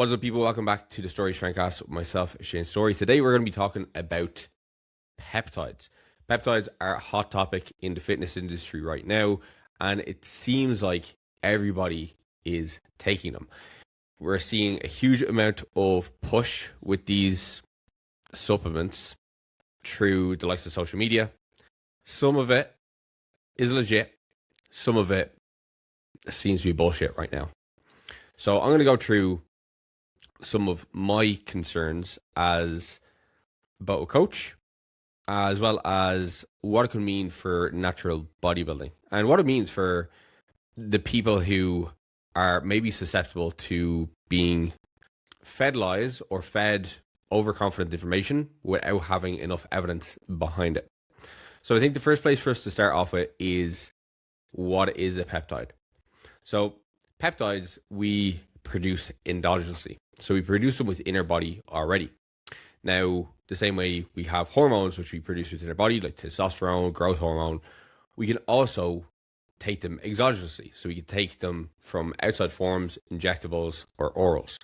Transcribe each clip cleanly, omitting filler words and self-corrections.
What's up, people? Welcome back to the Storey StrengthCast with myself, Shane Storey. Today, we're going to be talking about peptides. Peptides are a hot topic in the fitness industry right now, and it seems like everybody is taking them. We're seeing a huge amount of push with these supplements through the likes of social media. Some of it is legit. Some of it seems to be bullshit right now. So I'm going to go through some of my concerns as both a coach, as well as what it can mean for natural bodybuilding and what it means for the people who are maybe susceptible to being fed lies or fed overconfident information without having enough evidence behind it. So I think the first place for us to start off with is, what is a peptide? So peptides we produce endogenously. So we produce them within our body already. Now, the same way we have hormones which we produce within our body, like testosterone, growth hormone, we can also take them exogenously. So we can take them from outside forms, injectables, or orals.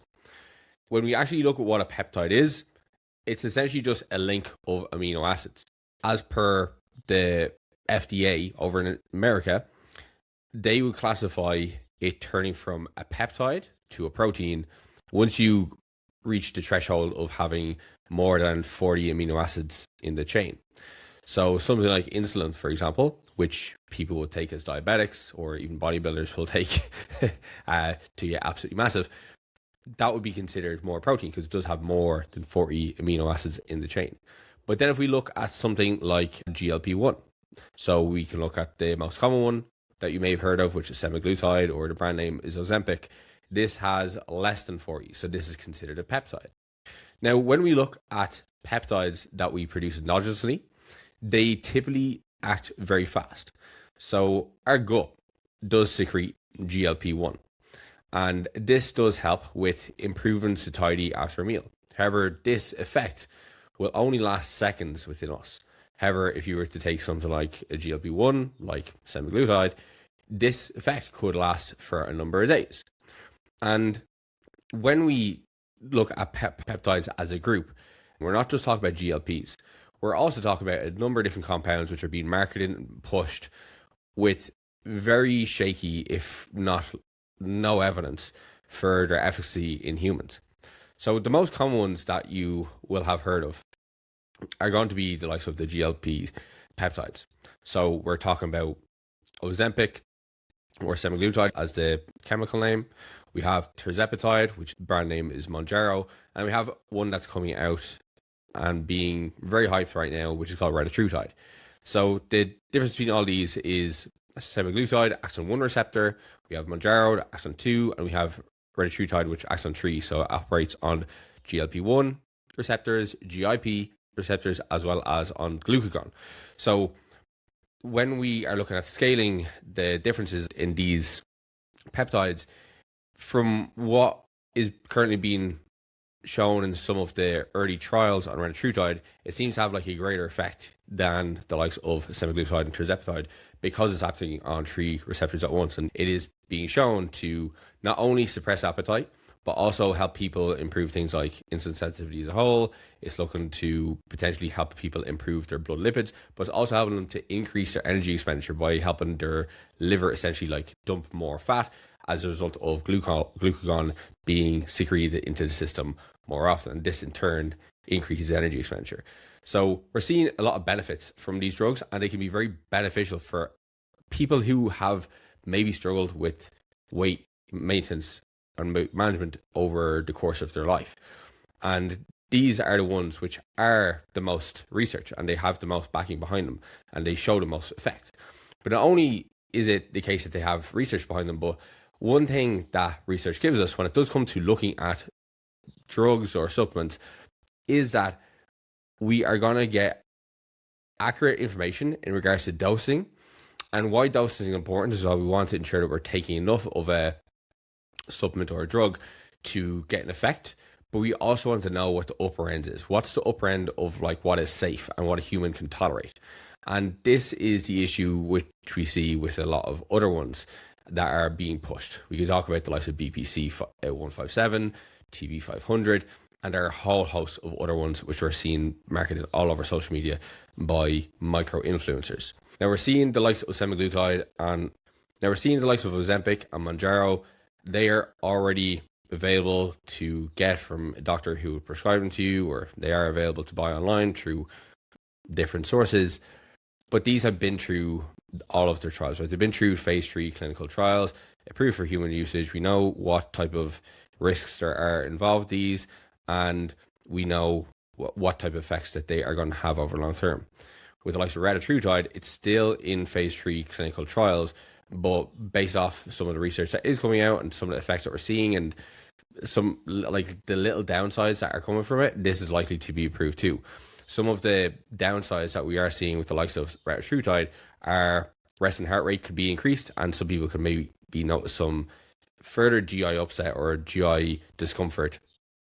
When we actually look at what a peptide is, it's essentially just a link of amino acids. As per the FDA over in America, they would classify it turning from a peptide to a protein once you reach the threshold of having more than 40 amino acids in the chain. So something like insulin, for example, which people would take as diabetics or even bodybuilders will take to get absolutely massive, that would be considered more protein because it does have more than 40 amino acids in the chain. But then if we look at something like GLP-1, so we can look at the most common one that you may have heard of, which is semaglutide, or the brand name is Ozempic. This has less than 40, so this is considered a peptide. Now, when we look at peptides that we produce endogenously, they typically act very fast. So our gut does secrete GLP-1, and this does help with improving satiety after a meal. However, this effect will only last seconds within us. However, if you were to take something like a GLP-1, like semaglutide, this effect could last for a number of days. And when we look at peptides as a group, we're not just talking about GLPs. We're also talking about a number of different compounds which are being marketed and pushed with very shaky, if not no evidence for their efficacy in humans. So the most common ones that you will have heard of are going to be the likes of the GLP peptides. So we're talking about Ozempic or semaglutide as the chemical name. We have tirzepatide, which brand name is Mounjaro, and we have one that's coming out and being very hyped right now, which is called retatrutide. So the difference between all these is semaglutide acts on 1 receptor, we have Mounjaro that acts on 2, and we have retatrutide which acts on 3. So it operates on GLP-1 receptors, GIP receptors, as well as on glucagon. So when we are looking at scaling the differences in these peptides, from what is currently being shown in some of the early trials on retatrutide, it seems to have like a greater effect than the likes of semaglutide and tirzepatide because it's acting on 3 receptors at once, and it is being shown to not only suppress appetite but also help people improve things like insulin sensitivity as a whole. It's looking to potentially help people improve their blood lipids, but it's also helping them to increase their energy expenditure by helping their liver essentially like dump more fat as a result of glucagon being secreted into the system more often. And this in turn increases energy expenditure. So we're seeing a lot of benefits from these drugs, and they can be very beneficial for people who have maybe struggled with weight maintenance and management over the course of their life. And these are the ones which are the most research, and they have the most backing behind them, and they show the most effect. But not only is it the case that they have research behind them, but one thing that research gives us when it does come to looking at drugs or supplements is that we are going to get accurate information in regards to dosing. And why dosing is important is why we want to ensure that we're taking enough of a supplement or a drug to get an effect, but we also want to know what the upper end is. What's the upper end of like what is safe and what a human can tolerate? And this is the issue which we see with a lot of other ones that are being pushed. We could talk about the likes of BPC 157, TB500, and there are a whole host of other ones which we're seeing marketed all over social media by micro influencers. Now we're seeing the likes of semaglutide and now we're seeing the likes of Ozempic and Mounjaro. They are already available to get from a doctor who would prescribe them to you, or they are available to buy online through different sources. But these have been through all of their trials, right? They've been through phase 3 clinical trials, approved for human usage. We know what type of risks there are involved with these, and we know what type of effects that they are going to have over long term. With the likes of retatrutide, it's still in phase 3 clinical trials, but based off some of the research that is coming out and some of the effects that we're seeing and some like the little downsides that are coming from it, this is likely to be approved too. Some of the downsides that we are seeing with the likes of retatrutide are resting heart rate could be increased, and some people could maybe notice some further GI upset or GI discomfort,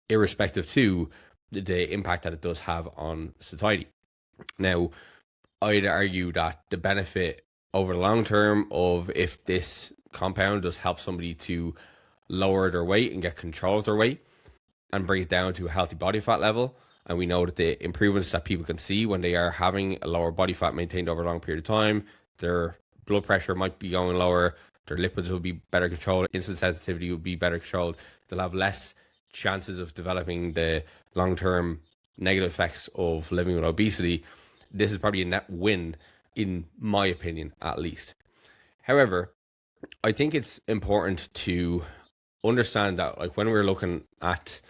irrespective to the impact that it does have on satiety. Now, I'd argue that the benefit over the long term of if this compound does help somebody to lower their weight and get control of their weight and bring it down to a healthy body fat level, and we know that the improvements that people can see when they are having a lower body fat maintained over a long period of time, their blood pressure might be going lower, their lipids will be better controlled, insulin sensitivity will be better controlled, they'll have less chances of developing the long-term negative effects of living with obesity. This is probably a net win, in my opinion, at least. However, I think it's important to understand that, like, when we're looking at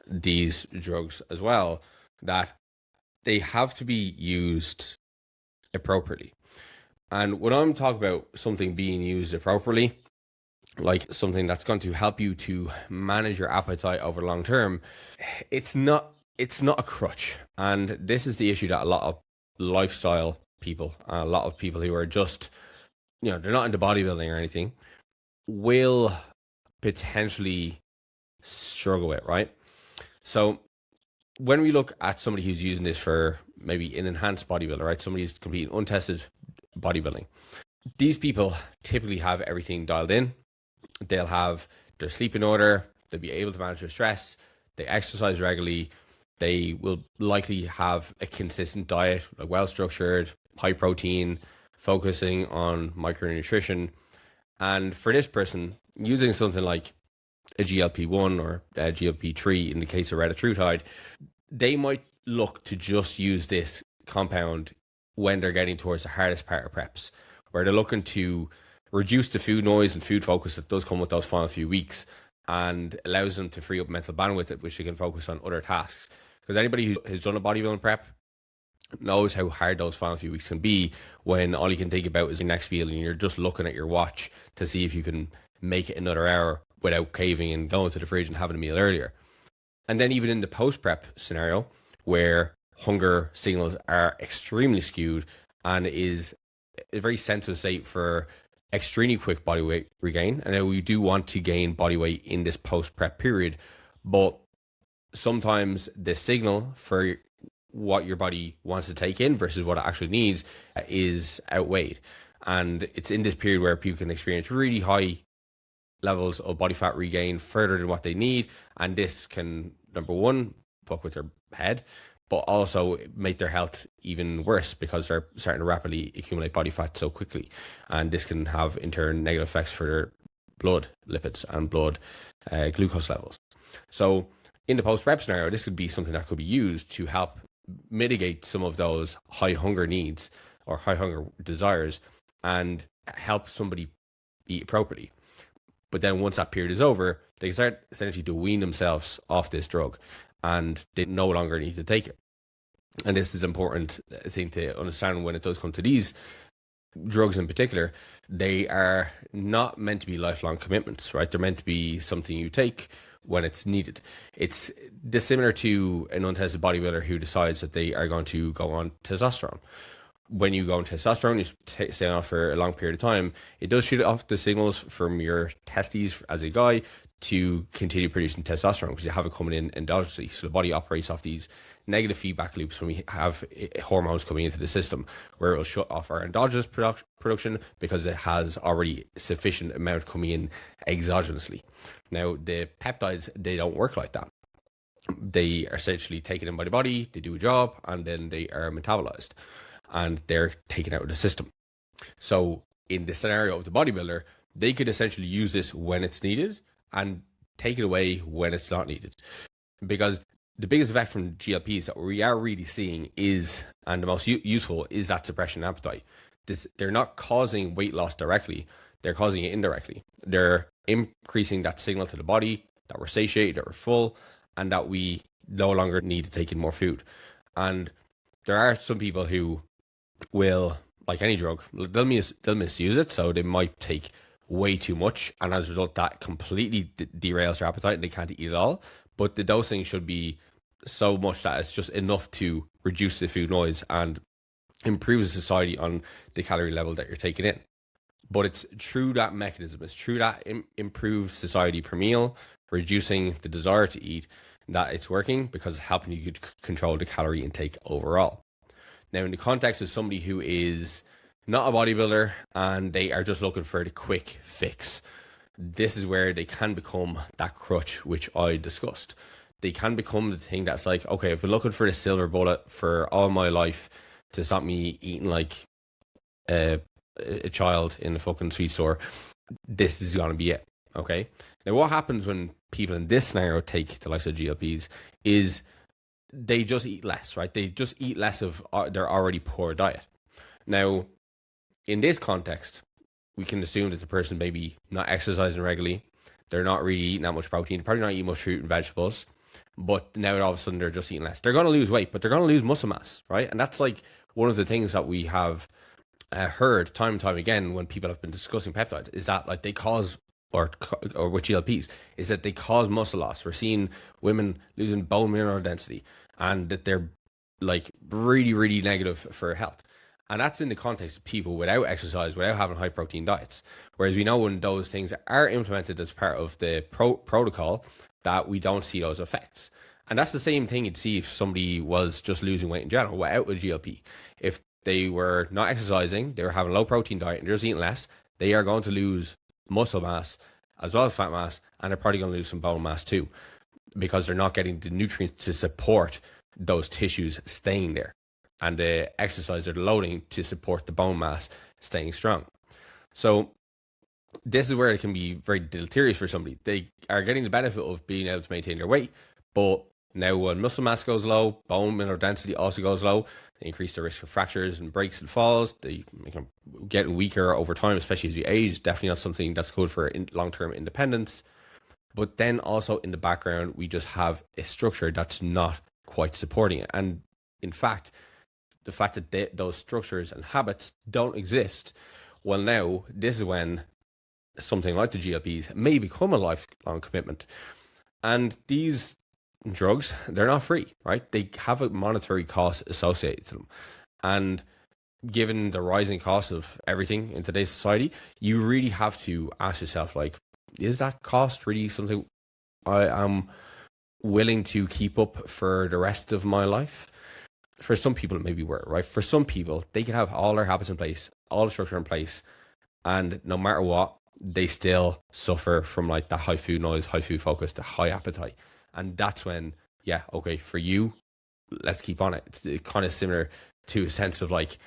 these drugs as well, that they have to be used appropriately. And when I'm talking about something being used appropriately, like something that's going to help you to manage your appetite over long term, it's not a crutch. And this is the issue that a lot of lifestyle people, a lot of people who are just, they're not into bodybuilding or anything, will potentially struggle with, right? So when we look at somebody who's using this for maybe an enhanced bodybuilder, right? Somebody who's completing untested bodybuilding. These people typically have everything dialed in. They'll have their sleep in order. They'll be able to manage their stress. They exercise regularly. They will likely have a consistent diet, like well-structured, high protein, focusing on micronutrition. And for this person, using something like a GLP-1 or a GLP-3 in the case of retatrutide, they might look to just use this compound when they're getting towards the hardest part of preps, where they're looking to reduce the food noise and food focus that does come with those final few weeks, and allows them to free up mental bandwidth, which they can focus on other tasks. Because anybody who has done a bodybuilding prep knows how hard those final few weeks can be when all you can think about is the next meal and you're just looking at your watch to see if you can make it another hour without caving and going to the fridge and having a meal earlier. And then even in the post-prep scenario, where hunger signals are extremely skewed and is a very sensitive state for extremely quick body weight regain. And we do want to gain body weight in this post-prep period, but sometimes the signal for what your body wants to take in versus what it actually needs is outweighed. And it's in this period where people can experience really high levels of body fat regain further than what they need. And this can, number one, fuck with their head, but also make their health even worse because they're starting to rapidly accumulate body fat so quickly. And this can have, in turn, negative effects for their blood lipids and blood glucose levels. So in the post-prep scenario, this could be something that could be used to help mitigate some of those high hunger needs or high hunger desires and help somebody eat appropriately. But then once that period is over, they start essentially to wean themselves off this drug and they no longer need to take it. And this is an important thing to understand when it does come to these drugs in particular. They are not meant to be lifelong commitments, right? They're meant to be something you take when it's needed. It's dissimilar to an untested bodybuilder who decides that they are going to go on testosterone. When you go on testosterone, you stay on for a long period of time. It does shoot off the signals from your testes as a guy to continue producing testosterone because you have it coming in endogenously. So the body operates off these negative feedback loops when we have hormones coming into the system, where it will shut off our endogenous production because it has already sufficient amount coming in exogenously. Now, the peptides, they don't work like that. They are essentially taken in by the body, they do a job, and then they are metabolized and they're taken out of the system. So in the scenario of the bodybuilder, they could essentially use this when it's needed and take it away when it's not needed. Because the biggest effect from GLPs that we are really seeing is, and the most useful, is that suppression appetite. They're not causing weight loss directly, they're causing it indirectly. They're increasing that signal to the body that we're satiated, that we're full, and that we no longer need to take in more food. And there are some people who will, like any drug, they'll misuse it, so they might take way too much, and as a result that completely derails their appetite and they can't eat at all. But the dosing should be so much that it's just enough to reduce the food noise and improve the satiety on the calorie level that you're taking in. But it's through that mechanism, it's through that improved satiety per meal, reducing the desire to eat, that it's working, because it's helping you control the calorie intake overall. Now, in the context of somebody who is not a bodybuilder and they are just looking for the quick fix, this is where they can become that crutch, which I discussed. They can become the thing that's like, okay, I've been looking for the silver bullet for all my life to stop me eating like a child in a fucking sweet store. This is going to be it. Okay. Now, what happens when people in this scenario take the likes of GLPs is they just eat less, right? They just eat less of their already poor diet. Now, in this context, we can assume that the person may be not exercising regularly. They're not really eating that much protein. They're probably not eating much fruit and vegetables. But now all of a sudden they're just eating less. They're going to lose weight, but they're going to lose muscle mass, right? And that's like one of the things that we have heard time and time again when people have been discussing peptides, is that like they cause, or with GLPs, is that they cause muscle loss. We're seeing women losing bone mineral density, and that they're like really, really negative for health. And that's in the context of people without exercise, without having high protein diets. Whereas we know when those things are implemented as part of the protocol, that we don't see those effects. And that's the same thing you'd see if somebody was just losing weight in general without a GLP. If they were not exercising, they were having a low protein diet and they're just eating less, they are going to lose muscle mass as well as fat mass, and they're probably going to lose some bone mass too, because they're not getting the nutrients to support those tissues staying there, and the exercise or the loading to support the bone mass staying strong. So this is where it can be very deleterious for somebody. They are getting the benefit of being able to maintain their weight, but now when muscle mass goes low, bone mineral density also goes low. They increase the risk of fractures and breaks and falls. They get weaker over time, especially as you age. Definitely not something that's good for long-term independence. But then also in the background, we just have a structure that's not quite supporting it. And in fact, the fact that those structures and habits don't exist, well, now this is when something like the GLPs may become a lifelong commitment. And these drugs, they're not free, right? They have a monetary cost associated to them. And given the rising cost of everything in today's society, you really have to ask yourself, like, is that cost really something I am willing to keep up for the rest of my life? For some people, it may be worth it, right? For some people, they can have all their habits in place, all the structure in place, and no matter what, they still suffer from like the high food noise, high food focus, the high appetite. And that's when, yeah, okay, for you, let's keep on it. It's kind of similar to a sense of like,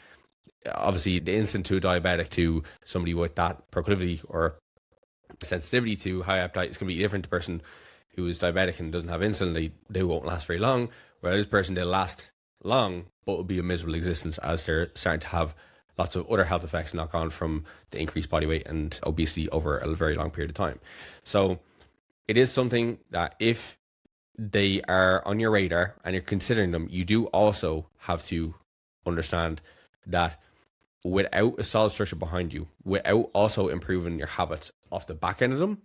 obviously the instant to a diabetic to somebody with that proclivity or sensitivity to high appetite is going to be different. The person who is diabetic and doesn't have insulin, they won't last very long. Whereas this person, they'll last long, but will be a miserable existence as they're starting to have lots of other health effects knock on from the increased body weight and obesity over a very long period of time. So it is something that if they are on your radar and you're considering them, you do also have to understand that without a solid structure behind you, without also improving your habits off the back end of them,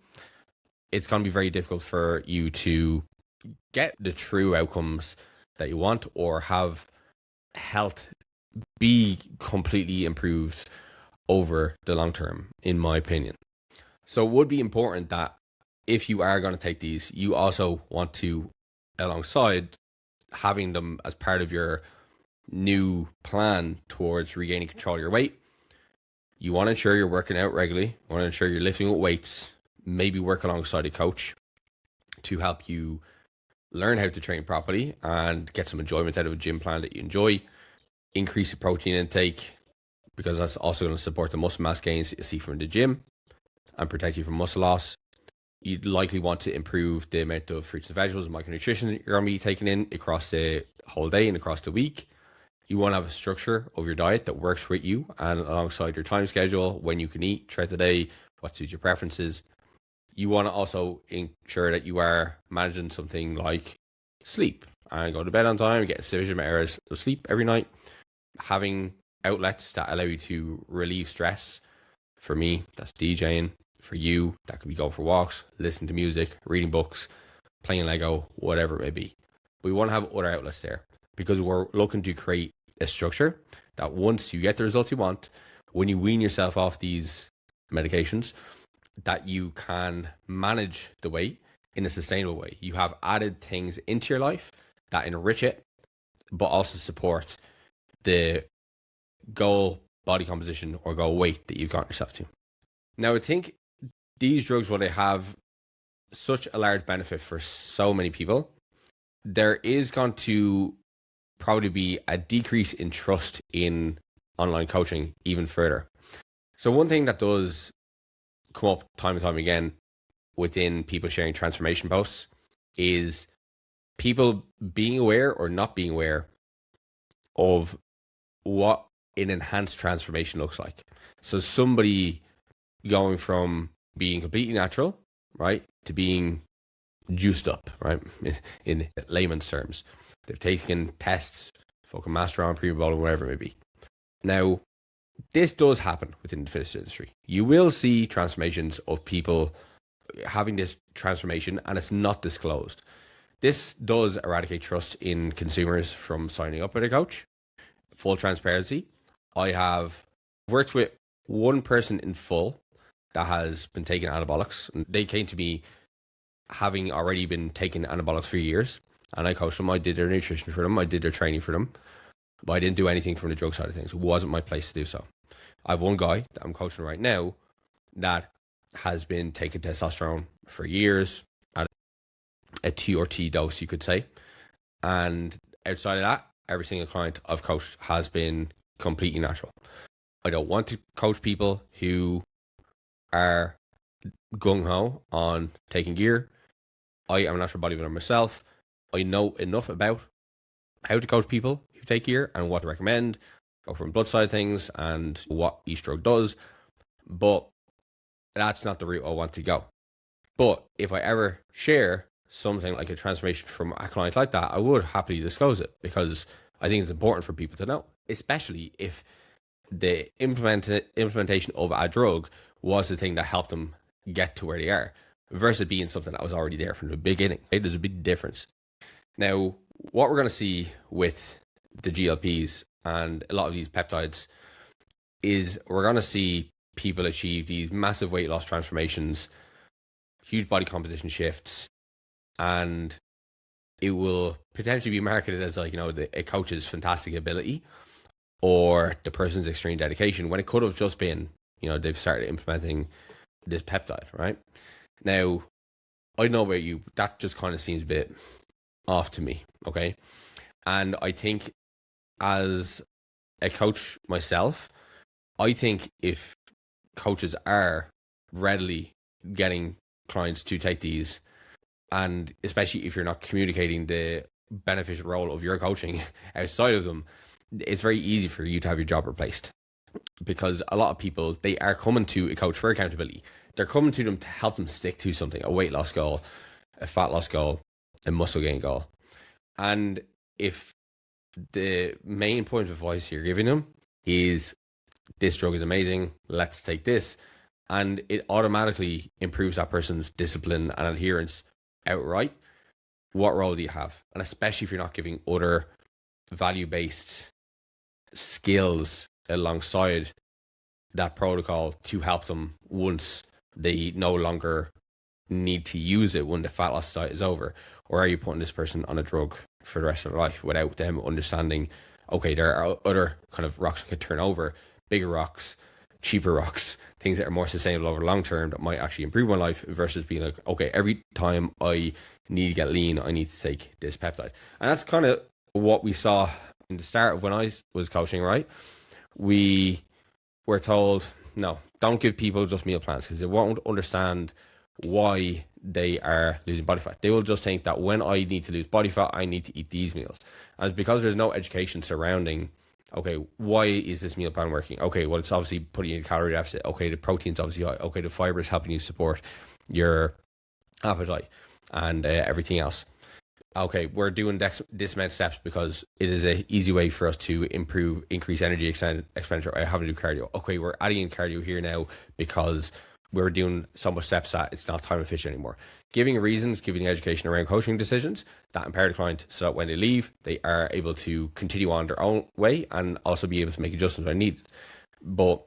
it's going to be very difficult for you to get the true outcomes that you want or have health be completely improved over the long term, in my opinion. So it would be important that if you are going to take these, you also want to, alongside having them as part of your new plan towards regaining control of your weight, you want to ensure you're working out regularly. You want to ensure you're lifting with weights, maybe work alongside a coach to help you learn how to train properly and get some enjoyment out of a gym plan that you enjoy. Increase the protein intake, because that's also going to support the muscle mass gains that you see from the gym and protect you from muscle loss. You'd likely want to improve the amount of fruits and vegetables and micronutrition that you're going to be taking in across the whole day and across the week. You want to have a structure of your diet that works with you and alongside your time schedule, when you can eat throughout the day, what suits your preferences. You want to also ensure that you are managing something like sleep and go to bed on time, get sufficient hours of sleep every night, having outlets that allow you to relieve stress. For me, that's DJing. For you, that could be going for walks, listening to music, reading books, playing Lego, whatever it may be. We want to have other outlets there because we're looking to create a structure that once you get the results you want, when you wean yourself off these medications, that you can manage the weight in a sustainable way. You have added things into your life that enrich it, but also support the goal body composition or goal weight that you've gotten yourself to. Now, I think these drugs, while they have such a large benefit for so many people, there is going to probably be a decrease in trust in online coaching even further. So one thing that does come up time and time again within people sharing transformation posts is people being aware or not being aware of what an enhanced transformation looks like. So somebody going from being completely natural, right, to being juiced up, right, in layman's terms. They've taken tests, fucking master on, pre-bowling, whatever it may be. Now, this does happen within the fitness industry. You will see transformations of people having this transformation and it's not disclosed. This does eradicate trust in consumers from signing up with a coach. Full transparency. I have worked with one person in full that has been taking anabolics. And they came to me having already been taking anabolics for years. And I coached them. I did their nutrition for them. I did their training for them. But I didn't do anything from the drug side of things. It wasn't my place to do so. I have one guy that I'm coaching right now that has been taking testosterone for years at a T or T dose, you could say. And outside of that, every single client I've coached has been completely natural. I don't want to coach people who are gung-ho on taking gear. I am a natural bodybuilder myself. I know enough about how to coach people who take gear and what to recommend, go from blood side things and what each drug does. But that's not the route I want to go. But if I ever share something like a transformation from a client like that, I would happily disclose it because I think it's important for people to know, especially if the implementation of a drug was the thing that helped them get to where they are versus being something that was already there from the beginning. Right? There's a big difference. Now, what we're going to see with the GLPs and a lot of these peptides is we're going to see people achieve these massive weight loss transformations, huge body composition shifts, and it will potentially be marketed as like, you know, a coach's fantastic ability or the person's extreme dedication when it could have just been, you know, they've started implementing this peptide, right? Now, I don't know about you, but that just kind of seems a bit off to me, okay? And I think as a coach myself, I think if coaches are readily getting clients to take these, and especially if you're not communicating the beneficial role of your coaching outside of them, it's very easy for you to have your job replaced. Because a lot of people, they are coming to a coach for accountability. They're coming to them to help them stick to something, a weight loss goal, a fat loss goal, a muscle gain goal. And if the main point of advice you're giving them is this drug is amazing, let's take this, and it automatically improves that person's discipline and adherence outright, what role do you have? And especially if you're not giving other value-based skills alongside that protocol to help them once they no longer need to use it when the fat loss diet is over? Or are you putting this person on a drug for the rest of their life without them understanding, okay, there are other kind of rocks that could turn over, bigger rocks, cheaper rocks, things that are more sustainable over the long term that might actually improve my life, versus being like, okay, every time I need to get lean, I need to take this peptide. And that's kind of what we saw in the start of when I was coaching, right? We were told, no, don't give people just meal plans, because they won't understand why they are losing body fat. They will just think that when I need to lose body fat, I need to eat these meals. And it's because there's no education surrounding, okay, why is this meal plan working? Okay, well, it's obviously putting you in a calorie deficit. Okay, the protein's obviously high. Okay, the fiber is helping you support your appetite and everything else. Okay, we're doing this amount of steps because it is an easy way for us to increase energy expenditure. I have to do cardio. Okay, we're adding in cardio here now because we're doing so much steps that it's not time efficient anymore. Giving reasons, giving education around coaching decisions that empower the client so that when they leave, they are able to continue on their own way and also be able to make adjustments when needed. But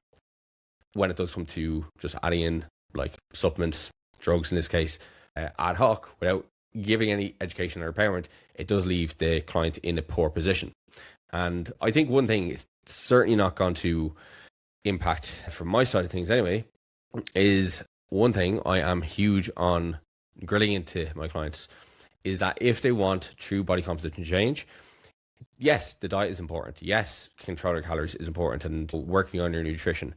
when it does come to just adding in like supplements, drugs in this case, ad hoc, without giving any education or empowerment, it does leave the client in a poor position. And I think one thing is certainly not going to impact, from my side of things anyway, is one thing I am huge on grilling into my clients, is that if they want true body composition change, yes, the diet is important. Yes, controlling calories is important and working on your nutrition.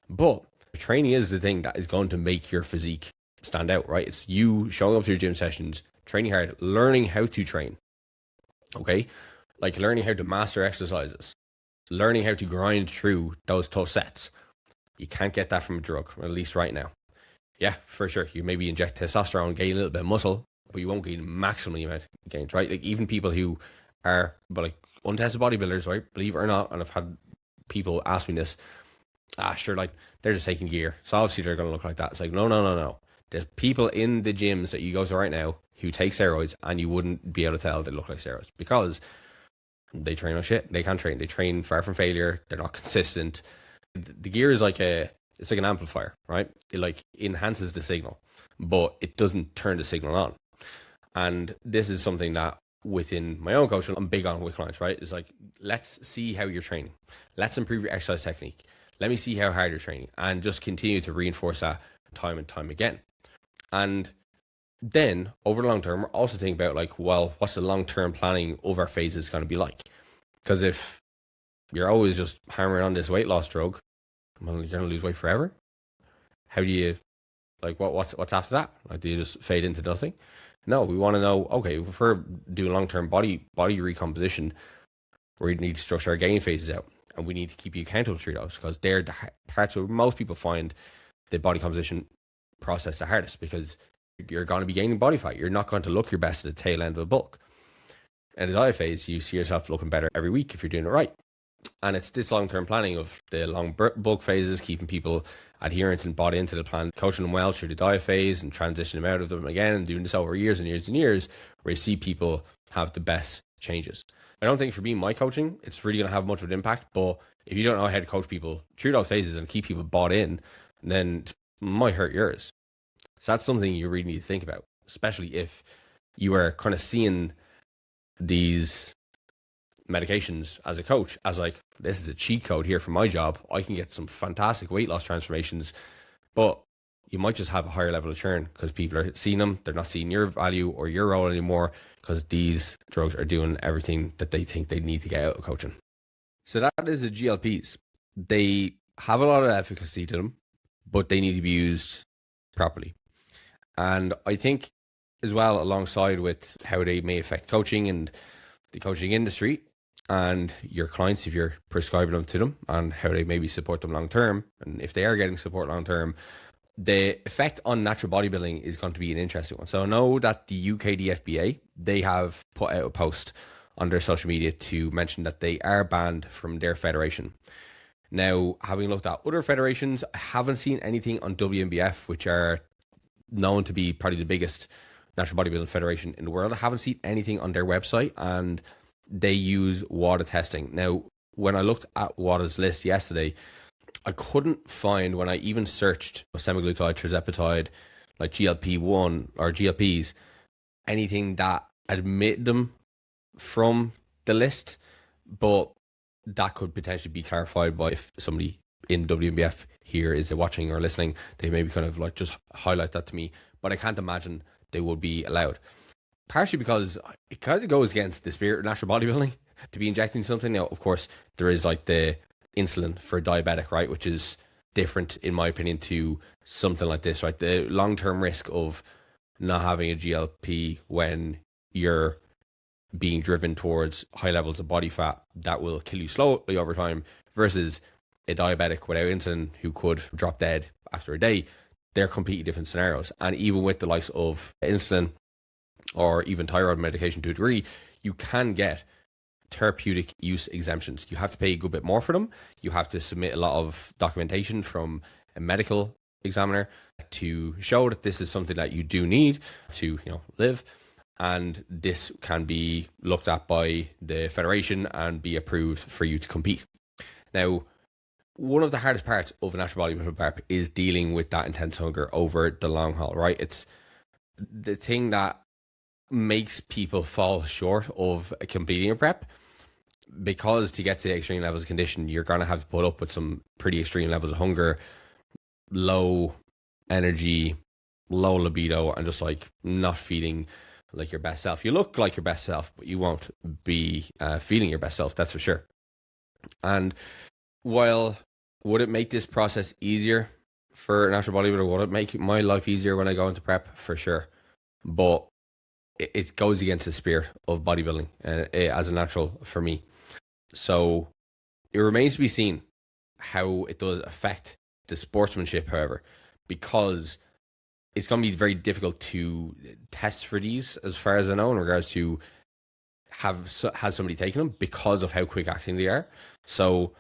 But training is the thing that is going to make your physique stand out, right? It's you showing up to your gym sessions, training hard, learning how to train, okay? Like learning how to master exercises, learning how to grind through those tough sets. You can't get that from a drug, at least right now. Yeah, for sure. You maybe inject testosterone, gain a little bit of muscle, but you won't gain maximally amount of gains, right? Like even people who are like untested bodybuilders, right? Believe it or not, and I've had people ask me this, sure, like they're just taking gear, so obviously they're going to look like that. It's like, no. There's people in the gyms that you go to right now who take steroids and you wouldn't be able to tell they look like steroids because they train on shit. They can't train. They train far from failure. They're not consistent. The gear is like it's like an amplifier, right? It like enhances the signal, but it doesn't turn the signal on. And this is something that within my own coaching, I'm big on with clients, right? It's like, let's see how you're training. Let's improve your exercise technique. Let me see how hard you're training and just continue to reinforce that time and time again. And then over the long term, we're also thinking about like, well, what's the long-term planning of our phases going to be like? Because if you're always just hammering on this weight loss drug, well, you're going to lose weight forever. How do you, like, what's after that? Like, do you just fade into nothing? No, we want to know, okay, if we're doing long-term body recomposition, we need to structure our gain phases out, and we need to keep you accountable to those, because they're the parts where most people find the body composition process the hardest, because you're going to be gaining body fat. You're not going to look your best at the tail end of a bulk. In the diet phase, you see yourself looking better every week if you're doing it right. And it's this long-term planning of the long bulk phases, keeping people adherent and bought into the plan, coaching them well through the diet phase and transitioning them out of them again, and doing this over years and years and years, where you see people have the best changes. I don't think for me, my coaching, it's really going to have much of an impact, but if you don't know how to coach people through those phases and keep people bought in, then it might hurt yours. So that's something you really need to think about, especially if you are kind of seeing these medications as a coach as like, this is a cheat code here for my job. I can get some fantastic weight loss transformations, but you might just have a higher level of churn because people are seeing them. They're not seeing your value or your role anymore because these drugs are doing everything that they think they need to get out of coaching. So that is the GLPs. They have a lot of efficacy to them, but they need to be used properly. And I think as well, alongside with how they may affect coaching and the coaching industry and your clients, if you're prescribing them to them, and how they maybe support them long term, and if they are getting support long term, the effect on natural bodybuilding is going to be an interesting one. So I know that the UK DFBA, they have put out a post on their social media to mention that they are banned from their federation. Now, having looked at other federations, I haven't seen anything on WNBF, which are known to be probably the biggest natural bodybuilding federation in the world. I haven't seen anything on their website, and they use WADA testing. Now, when I looked at WADA's list yesterday, I couldn't find, when I even searched semaglutide, tirzepatide, like GLP-1 or GLPs, anything that admit them from the list, but that could potentially be clarified by if somebody in WMBF here is watching or listening, they maybe kind of like just highlight that to me, but I can't imagine they would be allowed. Partially because it kind of goes against the spirit of natural bodybuilding to be injecting something. Now, of course, there is like the insulin for diabetic, right, which is different, in my opinion, to something like this, right? The long-term risk of not having a GLP when you're being driven towards high levels of body fat that will kill you slowly over time versus a diabetic without insulin who could drop dead after a day. They're completely different scenarios. And even with the likes of insulin or even thyroid medication to a degree, you can get therapeutic use exemptions. You have to pay a good bit more for them. You have to submit a lot of documentation from a medical examiner to show that this is something that you do need to, live. And this can be looked at by the federation and be approved for you to compete. Now, one of the hardest parts of a natural bodybuilding prep is dealing with that intense hunger over the long haul, right? It's the thing that makes people fall short of completing a prep, because to get to the extreme levels of condition, you're going to have to put up with some pretty extreme levels of hunger, low energy, low libido, and just like not feeling like your best self. You look like your best self, but you won't be feeling your best self, that's for sure. And while would it make this process easier for a natural bodybuilder? Would it make my life easier when I go into prep? For sure. But it goes against the spirit of bodybuilding as a natural for me. So it remains to be seen how it does affect the sportsmanship, however, because it's going to be very difficult to test for these, as far as I know, in regards to has somebody taken them, because of how quick acting they are. So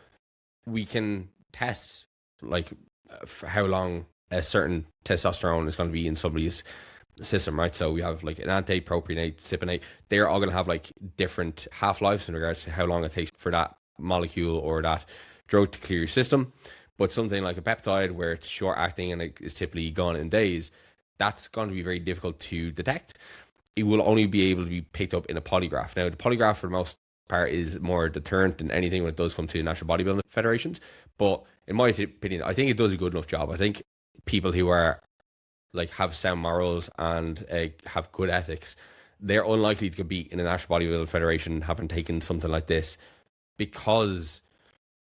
we can test like for how long a certain testosterone is going to be in somebody's system, right? So we have like an enanthate, propionate, cypionate. They're all going to have like different half-lives in regards to how long it takes for that molecule or that drug to clear your system. But something like a peptide, where it's short acting and it is typically gone in days, that's going to be very difficult to detect. It will only be able to be picked up in a polygraph. Now, the polygraph for the most part is more deterrent than anything when it does come to national bodybuilding federations. But in my opinion, I think it does a good enough job. I think people who are like have sound morals and have good ethics, they're unlikely to compete in a national bodybuilding federation having taken something like this, because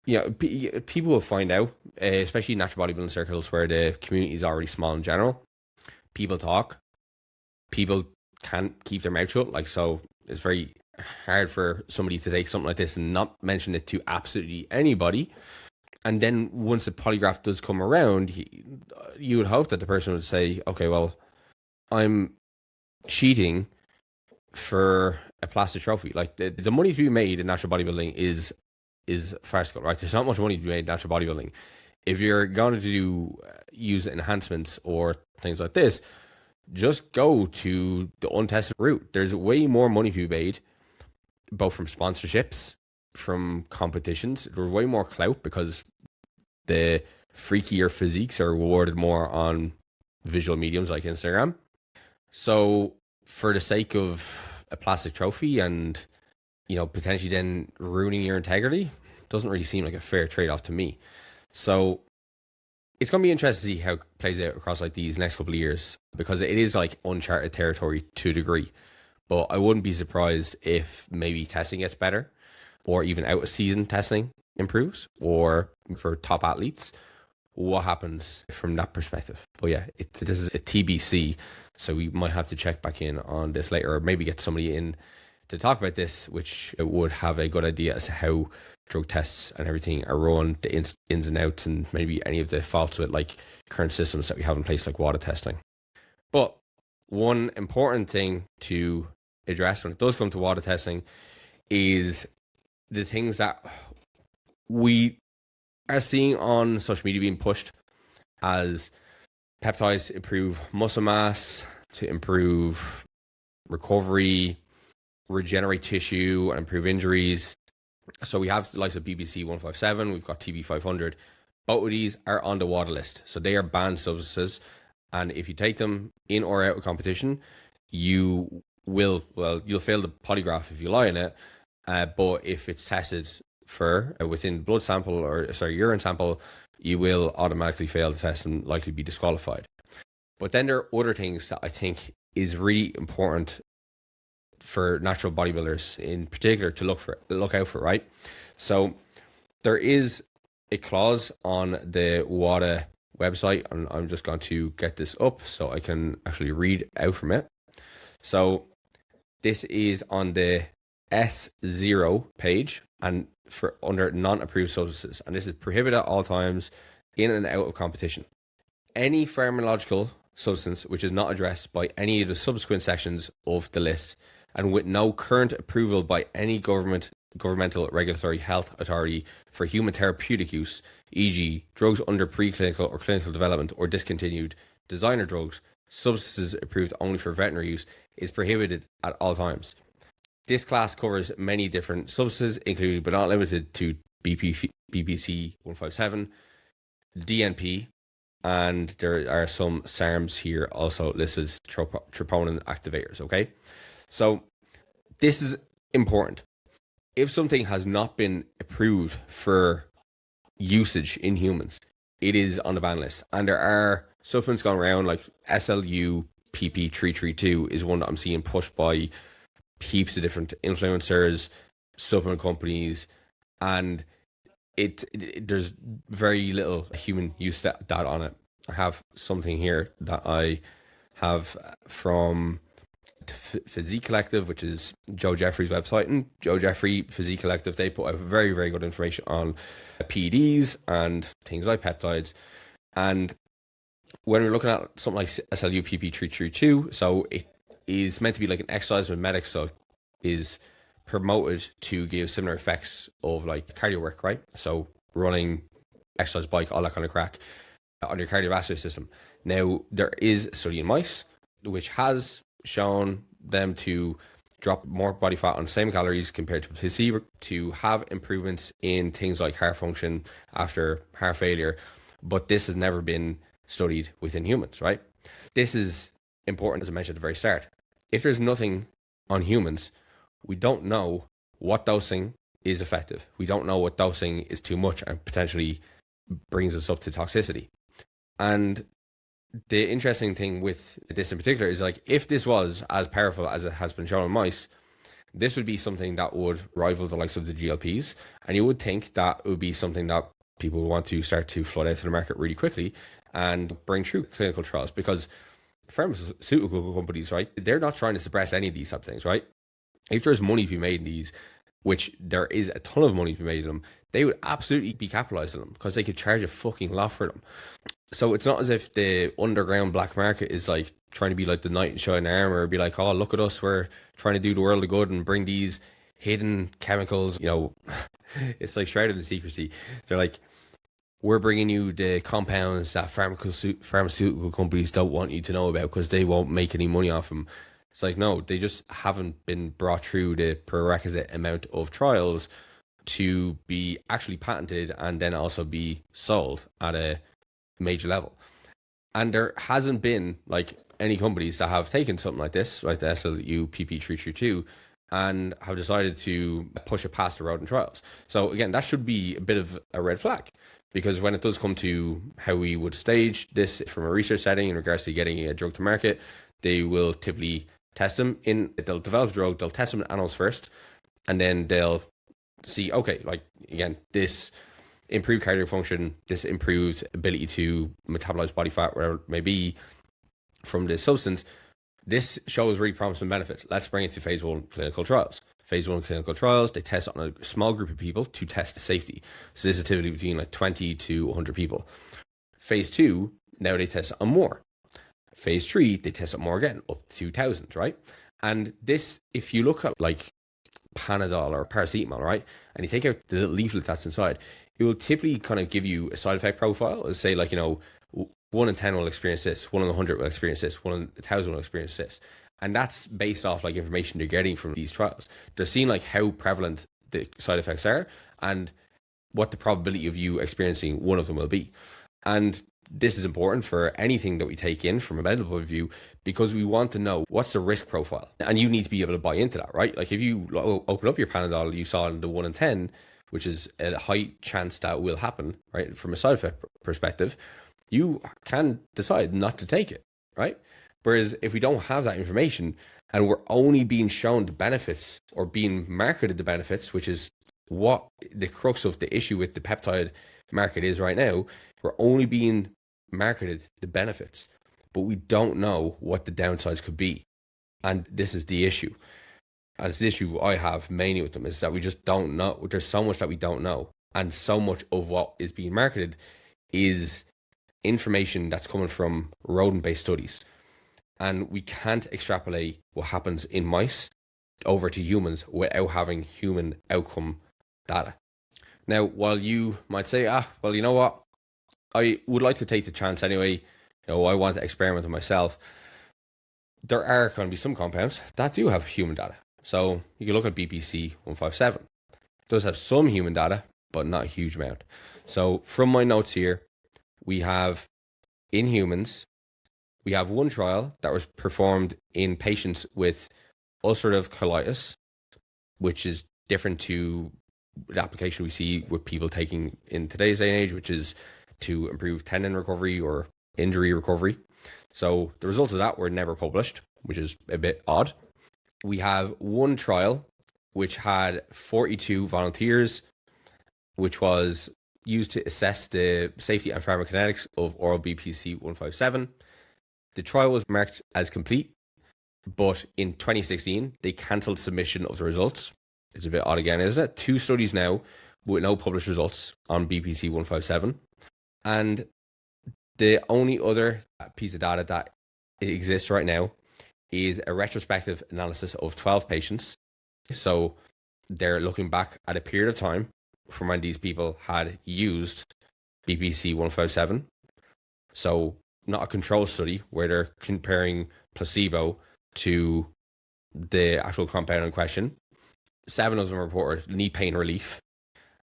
people will find out, especially in natural bodybuilding circles where the community is already small in general. People talk, people can't keep their mouth shut. Like, so it's very hard for somebody to take something like this and not mention it to absolutely anybody. And then once the polygraph does come around, you would hope that the person would say, okay, well, I'm cheating for a plastic trophy. Like the money to be made in natural bodybuilding is farcical, right? There's not much money to be made in natural bodybuilding. If you're going to use enhancements or things like this, just go to the untested route. There's way more money to be made, both from sponsorships, from competitions. There's way more clout because the freakier physiques are rewarded more on visual mediums like Instagram. So for the sake of a plastic trophy and, potentially then ruining your integrity, doesn't really seem like a fair trade-off to me. So it's going to be interesting to see how it plays out across like these next couple of years, because it is like uncharted territory to a degree. But I wouldn't be surprised if maybe testing gets better, or even out of season testing improves, or for top athletes, what happens from that perspective. But yeah, this is a TBC, so we might have to check back in on this later, or maybe get somebody in to talk about this, which would have a good idea as to how drug tests and everything are run, the ins and outs, and maybe any of the faults with like current systems that we have in place, like WADA testing. But one important thing to address when it does come to WADA testing is the things that we are seeing on social media being pushed as peptides to improve muscle mass, to improve recovery, regenerate tissue, and improve injuries. So we have the likes of BBC 157, we've got TB 500. Both of these are on the WADA list. So they are banned substances, And if you take them in or out of competition, you will, well, you'll fail the polygraph if you lie in it. But if it's tested for within blood sample or urine sample, you will automatically fail the test and likely be disqualified. But then there are other things that I think is really important for natural bodybuilders in particular to look out for, right? So there is a clause on the WADA website, and I'm just going to get this up so I can actually read out from it. So this is on the S0 page and for under non-approved substances, and this is prohibited at all times in and out of competition. Any pharmacological substance which is not addressed by any of the subsequent sections of the list and with no current approval by any governmental regulatory health authority for human therapeutic use, e.g. drugs under preclinical or clinical development or discontinued, designer drugs, substances approved only for veterinary use, is prohibited at all times. This class covers many different substances, including but not limited to BPC 157, DNP, and there are some SARMs here also listed, troponin activators, okay? So this is important. If something has not been approved for usage in humans, it is on the ban list. And there are supplements going around like SLU PP332 is one that I'm seeing pushed by heaps of different influencers, supplement companies, and there's very little human use data on it. I have something here that I have from Physique Collective, which is Joe Jeffrey's website, and Joe Jeffrey Physique Collective, they put out very, very good information on PEDs and things like peptides. And when we're looking at something like SLU PP332, so it is meant to be like an exercise mimetic, so is promoted to give similar effects of like cardio work, right? So running, exercise, bike, all that kind of crack on your cardiovascular system. Now, there is a study in mice which has shown them to drop more body fat on the same calories compared to placebo to have improvements in things like heart function after heart failure, but this has never been studied within humans, right? This is important, as I mentioned at the very start. If there's nothing on humans, we don't know what dosing is effective. We don't know what dosing is too much and potentially brings us up to toxicity. And the interesting thing with this in particular is like, if this was as powerful as it has been shown in mice, this would be something that would rival the likes of the GLPs. And you would think that it would be something that people would want to start to flood out to the market really quickly and bring through clinical trials, because pharmaceutical companies, right, they're not trying to suppress any of these type of things, right? If there's money to be made in these, which there is a ton of money to be made in them, they would absolutely be capitalized on them because they could charge a fucking lot for them. So it's not as if the underground black market is like trying to be like the knight in shining armor, or be like, oh, look at us, we're trying to do the world of good and bring these hidden chemicals, you know. It's like shrouded in secrecy. They're like, we're bringing you the compounds that pharmaceutical companies don't want you to know about because they won't make any money off them. It's like, no, they just haven't been brought through the prerequisite amount of trials to be actually patented and then also be sold at a major level. And there hasn't been like any companies that have taken something like this, like the SLU PP332, and have decided to push it past the Rodent trials. So again, that should be a bit of a red flag, because when it does come to how we would stage this from a research setting in regards to getting a drug to market, they will typically test them they'll develop a drug, they'll test them in animals first, and then they'll see, okay, like again, this improved cardiac function, this improved ability to metabolize body fat, whatever it may be, from this substance, this shows really promising benefits. Let's bring it to phase 1 clinical trials. Phase 1 clinical trials, they test on a small group of people to test safety. So this is typically between like 20 to 100 people. Phase 2, now they test on more. Phase 3, they test it more again, up to thousands, right? And this, if you look at like Panadol or paracetamol, right, and you take out the little leaflet that's inside, it will typically kind of give you a side effect profile. It'll say like, 1 in 10 will experience this, 1 in 100 will experience this, 1 in 1,000 will experience this. And that's based off like information they're getting from these trials. They're seeing like how prevalent the side effects are and what the probability of you experiencing one of them will be. And this is important for anything that we take in from a medical point of view, because we want to know what's the risk profile. And you need to be able to buy into that, right? Like if you open up your Panadol, you saw the 1 in 10, which is a high chance that will happen, right? From a side effect perspective, you can decide not to take it, right? Whereas if we don't have that information and we're only being shown the benefits or being marketed the benefits, which is what the crux of the issue with the peptide market is right now, we're only being marketed the benefits, but we don't know what the downsides could be. And this is the issue. And it's the issue I have mainly with them, is that we just don't know. There's so much that we don't know. And so much of what is being marketed is information that's coming from rodent-based studies. And we can't extrapolate what happens in mice over to humans without having human outcome data. Now, while you might say, well, you know what? I would like to take the chance anyway. I want to experiment with myself. There are going to be some compounds that do have human data. So you can look at BPC 157. It does have some human data, but not a huge amount. So from my notes here, we have in humans, we have one trial that was performed in patients with ulcerative colitis, which is different to the application we see with people taking in today's day and age, which is to improve tendon recovery or injury recovery. So the results of that were never published, which is a bit odd. We have one trial which had 42 volunteers, which was used to assess the safety and pharmacokinetics of oral BPC 157. The trial was marked as complete, but in 2016, they cancelled submission of the results. It's a bit odd again, isn't it? 2 studies now with no published results on BPC 157. And the only other piece of data that exists right now is a retrospective analysis of 12 patients. So they're looking back at a period of time from when these people had used BPC 157. So not a control study where they're comparing placebo to the actual compound in question. 7 of them reported knee pain relief,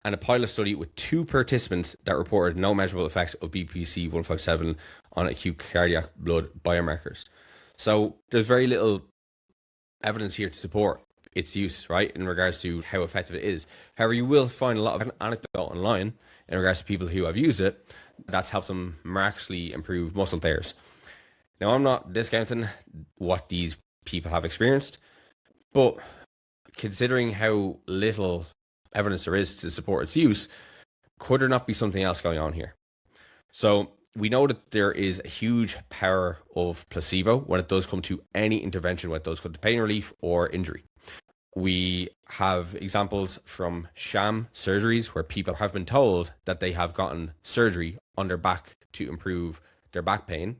and a pilot study with 2 participants that reported no measurable effects of BPC 157 on acute cardiac blood biomarkers. So there's very little evidence here to support its use, right, in regards to how effective it is. However, you will find a lot of anecdote online in regards to people who have used it that's helped them miraculously improve muscle tears. Now, I'm not discounting what these people have experienced, but considering how little evidence there is to support its use, could there not be something else going on here? So we know that there is a huge power of placebo when it does come to any intervention, when it does come to pain relief or injury. We have examples from sham surgeries where people have been told that they have gotten surgery on their back to improve their back pain.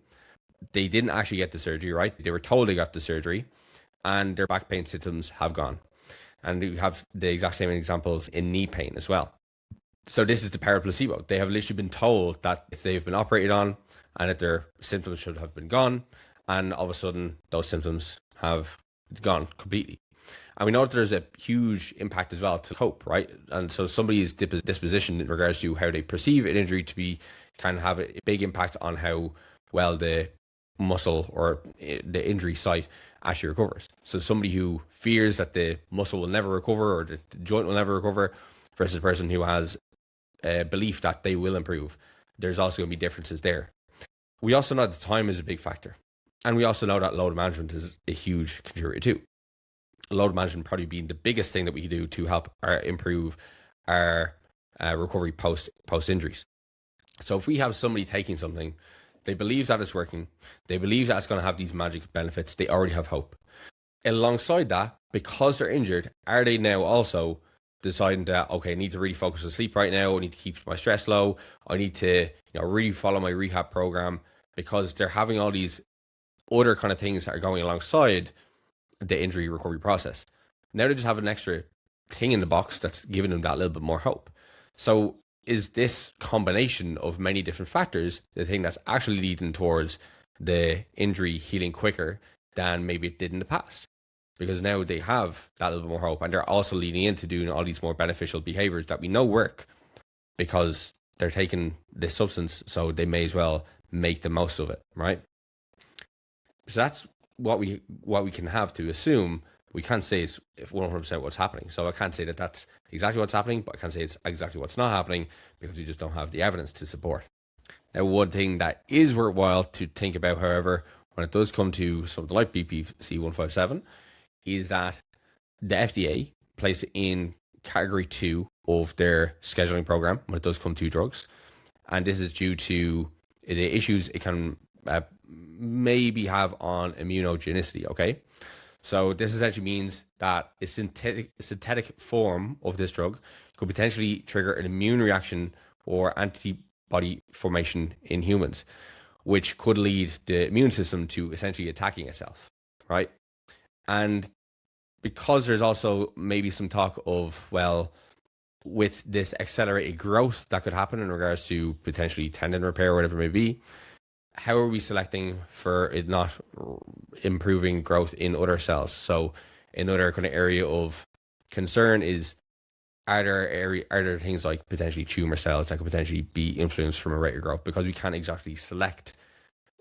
They didn't actually get the surgery, right? They were told they got the surgery and their back pain symptoms have gone. And we have the exact same examples in knee pain as well. So this is the power of placebo. They have literally been told that if they've been operated on and that their symptoms should have been gone, and all of a sudden those symptoms have gone completely. And we know that there's a huge impact as well to hope, right? And so somebody's disposition in regards to how they perceive an injury to be can have a big impact on how well the muscle or the injury site actually recovers. So somebody who fears that the muscle will never recover or the joint will never recover versus a person who has a belief that they will improve, there's also going to be differences there. We also know that time is a big factor. And we also know that load management is a huge contributor too. Load management probably being the biggest thing that we can do to help improve our recovery post injuries. So if we have somebody taking something, they believe that it's working, they believe that it's going to have these magic benefits, they already have hope. Alongside that, because they're injured, are they now also deciding that, okay, I need to really focus on sleep right now, I need to keep my stress low, I need to really follow my rehab program, because they're having all these other kind of things that are going alongside the injury recovery process. Now they just have an extra thing in the box that's giving them that little bit more hope. So is this combination of many different factors the thing that's actually leading towards the injury healing quicker than maybe it did in the past? Because now they have that little bit more hope, and they're also leading into doing all these more beneficial behaviors that we know work because they're taking this substance, so they may as well make the most of it, right? So that's what we can have to assume. We can't say it's 100% what's happening. So I can't say that that's exactly what's happening, but I can't say it's exactly what's not happening because we just don't have the evidence to support. Now, one thing that is worthwhile to think about, however, when it does come to something like BPC 157, is that the FDA placed it in category 2 of their scheduling program when it does come to drugs. And this is due to the issues it can maybe have on immunogenicity, okay? So this essentially means that a synthetic form of this drug could potentially trigger an immune reaction or antibody formation in humans, which could lead the immune system to essentially attacking itself, right? And because there's also maybe some talk of, well, with this accelerated growth that could happen in regards to potentially tendon repair or whatever it may be, how are we selecting for it not improving growth in other cells? So another kind of area of concern is, are there things like potentially tumor cells that could potentially be influenced from a rate of growth, because we can't exactly select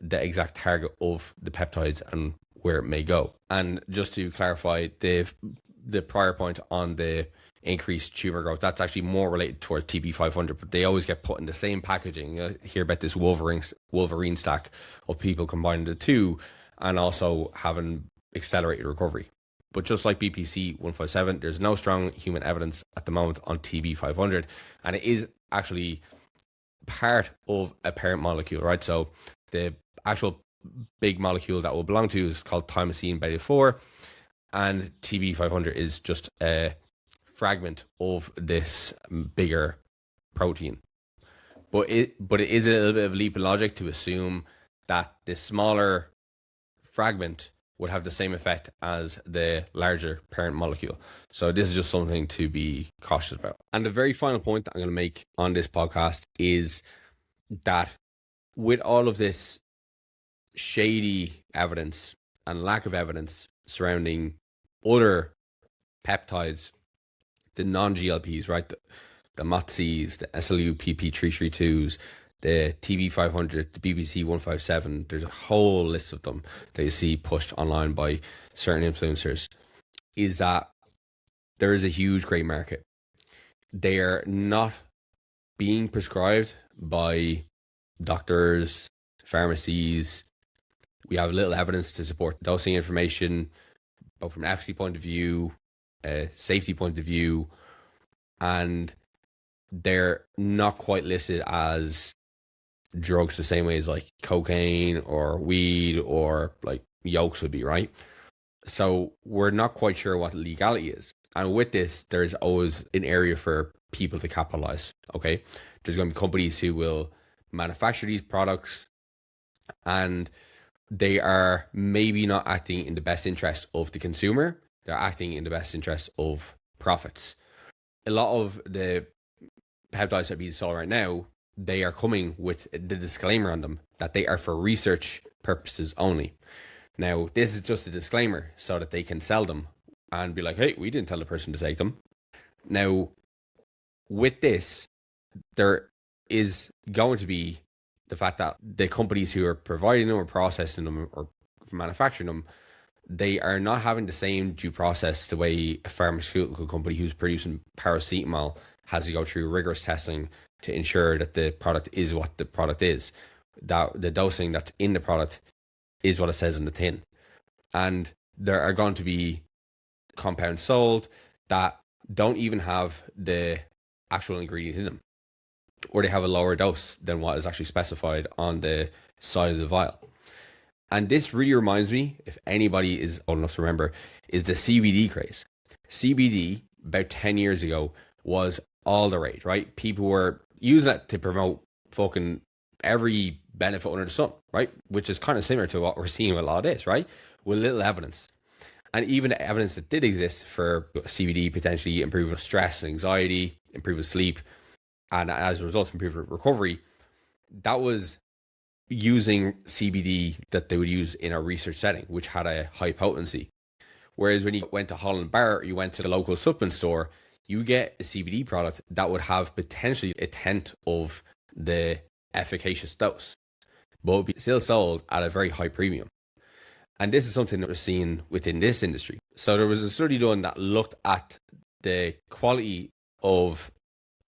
the exact target of the peptides and where it may go. And just to clarify, the prior point on the increased tumor growth, that's actually more related towards TB500, but they always get put in the same packaging. You hear about this Wolverine stack of people combining the two and also having accelerated recovery. But just like BPC 157, there's no strong human evidence at the moment on TB500, and it is actually part of a parent molecule, right? So the actual big molecule that will belong to is called thymosin beta 4, and TB500 is just a fragment of this bigger protein. But it is a little bit of a leap in logic to assume that this smaller fragment would have the same effect as the larger parent molecule. So this is just something to be cautious about. And the very final point that I'm going to make on this podcast is that with all of this shady evidence and lack of evidence surrounding other peptides, the non-GLPs, right? The MOTCs, the SLU-PP332s, the TB500, the BBC 157. There's a whole list of them that you see pushed online by certain influencers. Is that there is a huge grey market. They are not being prescribed by doctors, pharmacies. We have little evidence to support dosing information, both from an efficacy point of view, a safety point of view, and they're not quite listed as drugs the same way as like cocaine or weed or like yokes would be, right? So we're not quite sure what legality is. And with this, there's always an area for people to capitalize, okay? There's going to be companies who will manufacture these products, and they are maybe not acting in the best interest of the consumer. They're acting in the best interest of profits. A lot of the peptides that we saw right now, they are coming with the disclaimer on them that they are for research purposes only. Now, this is just a disclaimer so that they can sell them and be like, hey, we didn't tell the person to take them. Now, with this, there is going to be the fact that the companies who are providing them or processing them or manufacturing them, they are not having the same due process the way a pharmaceutical company who's producing paracetamol has to go through rigorous testing to ensure that the product is what the product is, that the dosing that's in the product is what it says in the tin. And there are going to be compounds sold that don't even have the actual ingredient in them, or they have a lower dose than what is actually specified on the side of the vial. And this really reminds me, if anybody is old enough to remember, is the CBD craze. CBD, about 10 years ago, was all the rage, right? People were using it to promote fucking every benefit under the sun, right? Which is kind of similar to what we're seeing with a lot of this, right? With little evidence. And even the evidence that did exist for CBD potentially improving stress and anxiety, improving sleep, and as a result, improving recovery, that was using CBD that they would use in a research setting, which had a high potency. Whereas when you went to Holland Bar, you went to the local supplement store, you get a CBD product that would have potentially a tenth of the efficacious dose, but would be still sold at a very high premium. And this is something that we're seeing within this industry. So there was a study done that looked at the quality of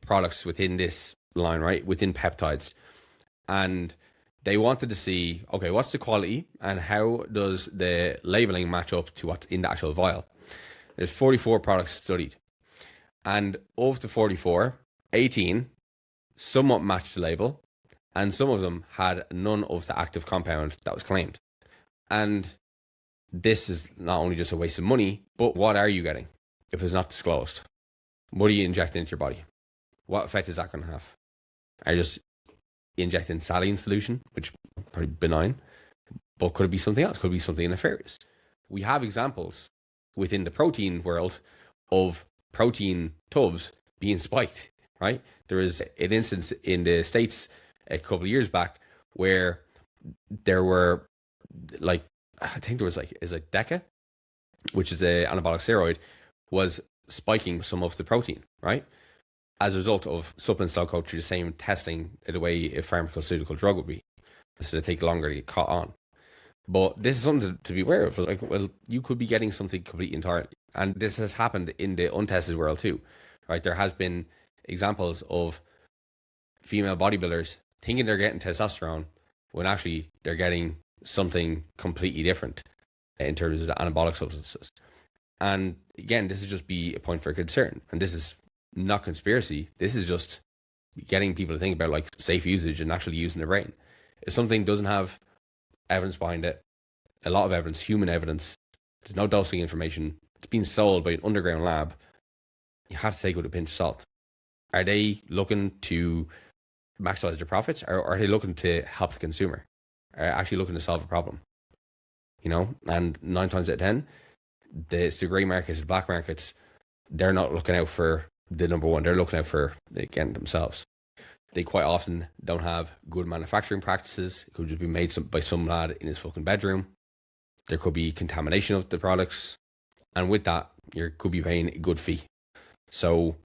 products within this line, right, within peptides. And they wanted to see, okay, what's the quality and how does the labeling match up to what's in the actual vial? There's 44 products studied. And of the 44, 18 somewhat matched the label, and some of them had none of the active compound that was claimed. And this is not only just a waste of money, but what are you getting if it's not disclosed? What are you injecting into your body? What effect is that going to have? Are you just injecting saline solution, which is pretty benign, but could it be something else? Could it be something nefarious? We have examples within the protein world of protein tubs being spiked, right? There is an instance in the States a couple of years back where there were like, I think there was like, is it DECA, which is an anabolic steroid, was spiking some of the protein, right? As a result of supplements don't go through the same testing the way a pharmaceutical drug would be. So they take longer to get caught on. But this is something to be aware of. Like, well, you could be getting something completely entirely. And this has happened in the untested world too, right? There has been examples of female bodybuilders thinking they're getting testosterone when actually they're getting something completely different in terms of the anabolic substances. And again, this is just be a point for concern. And this is not conspiracy. This is just getting people to think about like safe usage and actually using their brain. If something doesn't have evidence behind it, a lot of evidence, human evidence, there's no dosing information, it's being sold by an underground lab, you have to take it with a pinch of salt. Are they looking to maximize their profits, or are they looking to help the consumer? Are they actually looking to solve a problem? You know, and 9 times out of 10, the grey markets, the black markets, they're not looking out for the number one. They're looking out for, again, themselves. They quite often don't have good manufacturing practices. It could just be made by some lad in his fucking bedroom. There could be contamination of the products. And with that, you could be paying a good fee. So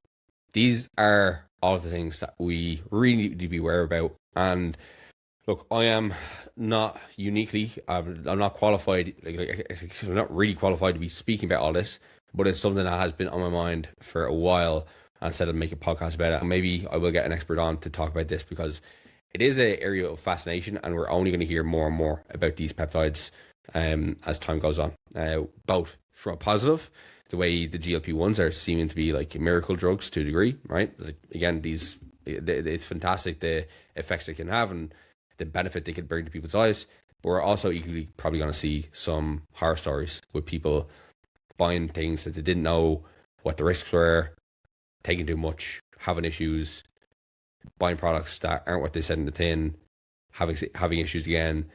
these are all of the things that we really need to be aware about. And look, I am not uniquely, I'm not qualified, I'm not really qualified to be speaking about all this, but it's something that has been on my mind for a while. And said I'd make a podcast about it. And maybe I will get an expert on to talk about this because it is an area of fascination, and we're only going to hear more and more about these peptides as time goes on. Both for a positive, the way the GLP-1s are seeming to be like miracle drugs to a degree, right? Like, again, it's fantastic the effects they can have and the benefit they can bring to people's lives. But we're also equally probably going to see some horror stories with people buying things that they didn't know what the risks were, taking too much, having issues, buying products that aren't what they said in the tin, having issues again.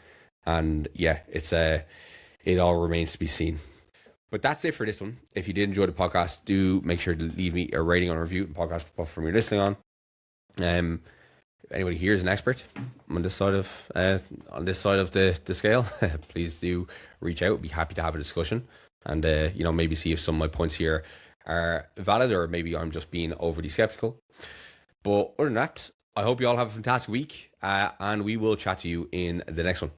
And yeah, it all remains to be seen. But that's it for this one. If you did enjoy the podcast, do make sure to leave me a rating on review and podcast platform you're listening on. Anybody here is an expert on this side of the scale, please do reach out. Be happy to have a discussion and maybe see if some of my points here are valid, or maybe I'm just being overly skeptical. But other than that, I hope you all have a fantastic week, and we will chat to you in the next one.